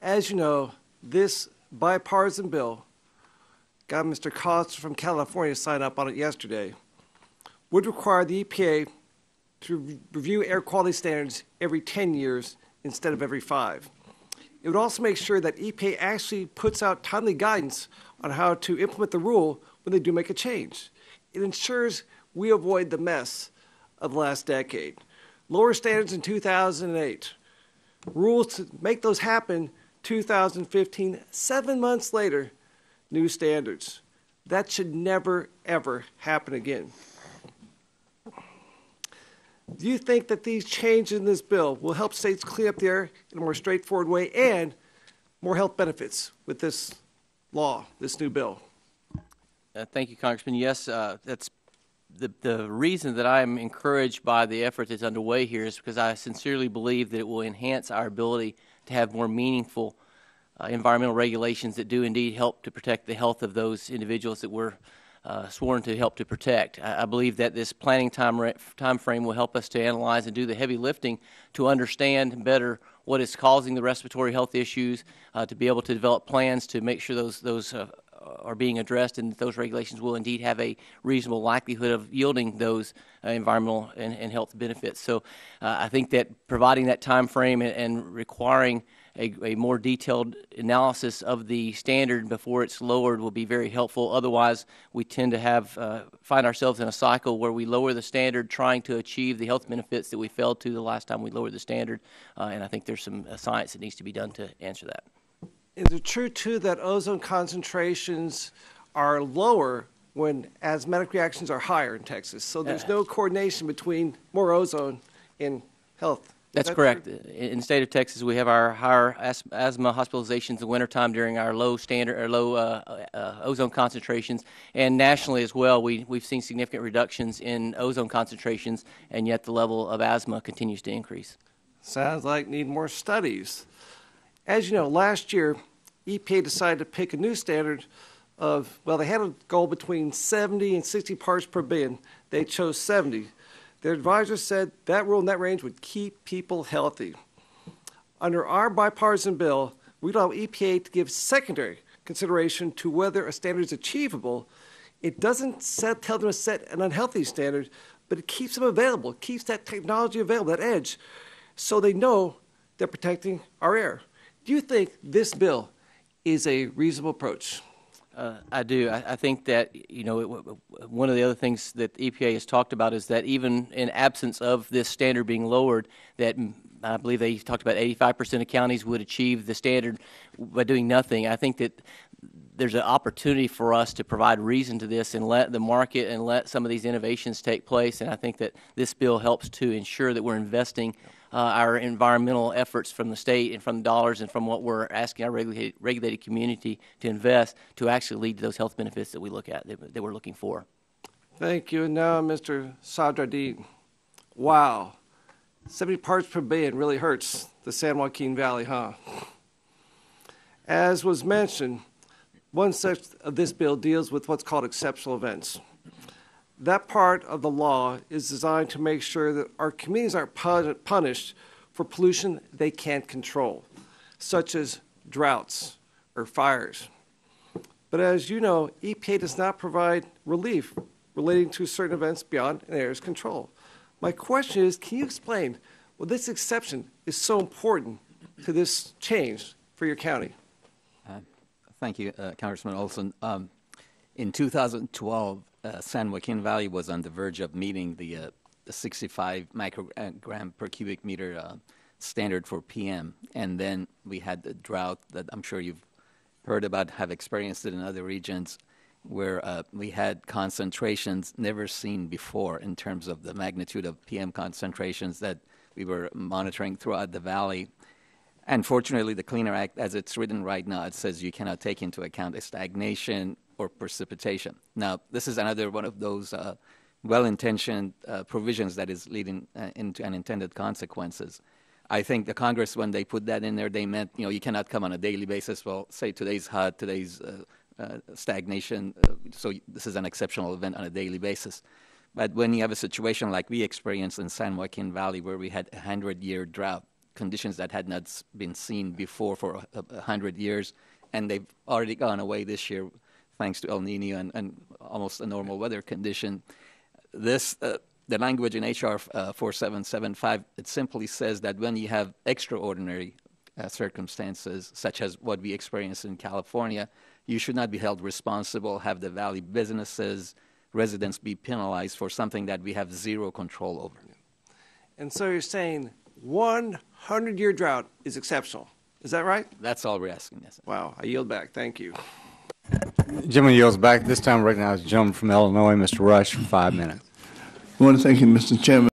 As you know, this bipartisan bill, got Mr. Costa from California to sign up on it yesterday, would require the EPA to review air quality standards every 10 years instead of every 5. It would also make sure that EPA actually puts out timely guidance on how to implement the rule when they do make a change. It ensures we avoid the mess of the last decade. Lower standards in 2008. Rules to make those happen 2015, 7 months later, new standards. That should never, ever happen again. Do you think that these changes in this bill will help states clean up the air in a more straightforward way and more health benefits with this law, this new bill? Thank you, Congressman. Yes, that's the reason that I'm encouraged by the effort that's underway here is because I sincerely believe that it will enhance our ability to have more meaningful environmental regulations that do indeed help to protect the health of those individuals that we're sworn to help to protect. I believe that this planning time frame will help us to analyze and do the heavy lifting to understand better what is causing the respiratory health issues, to be able to develop plans to make sure those are being addressed and those regulations will indeed have a reasonable likelihood of yielding those environmental and health benefits. So I think that providing that time frame and requiring a more detailed analysis of the standard before it's lowered will be very helpful. Otherwise, we tend to find ourselves in a cycle where we lower the standard trying to achieve the health benefits that we failed to the last time we lowered the standard, and I think there's some science that needs to be done to answer that. Is it true, too, that ozone concentrations are lower when asthmatic reactions are higher in Texas? So there's no coordination between more ozone and health? That's correct. True? In the state of Texas, we have our higher asthma hospitalizations in the wintertime during our low ozone concentrations, and nationally as well, we've seen significant reductions in ozone concentrations, and yet the level of asthma continues to increase. Sounds like need more studies. As you know, last year, EPA decided to pick a new standard of, well, they had a goal between 70 and 60 parts per billion. They chose 70. Their advisors said that rule in that range would keep people healthy. Under our bipartisan bill, we allow EPA to give secondary consideration to whether a standard is achievable. It doesn't tell them to set an unhealthy standard, but it keeps them available, keeps that technology available, that edge, so they know they're protecting our air. Do you think this bill is a reasonable approach? I do. I think that, one of the other things that the EPA has talked about is that even in absence of this standard being lowered, that I believe they talked about 85% of counties would achieve the standard by doing nothing. I think that there's an opportunity for us to provide reason to this and let the market and let some of these innovations take place, and I think that this bill helps to ensure that we're investing our environmental efforts from the state and from the dollars and from what we're asking our regulated community to invest to actually lead to those health benefits that we look at, that we're looking for. Thank you. And now, Mr. Sadradin. Wow. 70 parts per billion really hurts the San Joaquin Valley, huh? As was mentioned, one section of this bill deals with what's called exceptional events. That part of the law is designed to make sure that our communities aren't punished for pollution they can't control, such as droughts or fires. But as you know, EPA does not provide relief relating to certain events beyond an area's control. My question is, can you explain why this exception is so important to this change for your county? Thank you, Congressman Olson. In 2012, San Joaquin Valley was on the verge of meeting the 65 microgram per cubic meter standard for PM. And then we had the drought that I'm sure you've heard about, have experienced it in other regions, where we had concentrations never seen before in terms of the magnitude of PM concentrations that we were monitoring throughout the valley. Unfortunately, the Cleaner Act, as it's written right now, it says you cannot take into account a stagnation or precipitation. Now, this is another one of those well-intentioned provisions that is leading into unintended consequences. I think the Congress, when they put that in there, they meant, you cannot come on a daily basis. Well, say today's hot, today's stagnation, so this is an exceptional event on a daily basis. But when you have a situation like we experienced in San Joaquin Valley, where we had a 100-year drought, conditions that had not been seen before for 100 years, and they've already gone away this year thanks to El Nino and almost a normal weather condition. This, the language in HR 4775, it simply says that when you have extraordinary circumstances, such as what we experienced in California, you should not be held responsible, have the valley businesses, residents be penalized for something that we have zero control over. And so you're saying 100-year drought is exceptional. Is that right? That's all we're asking. Yes. Wow. I yield back. Thank you. Gentleman yields back. This time recognize the gentleman from Illinois, Mr. Rush, for 5 minutes. I want to thank you, Mr. Chairman.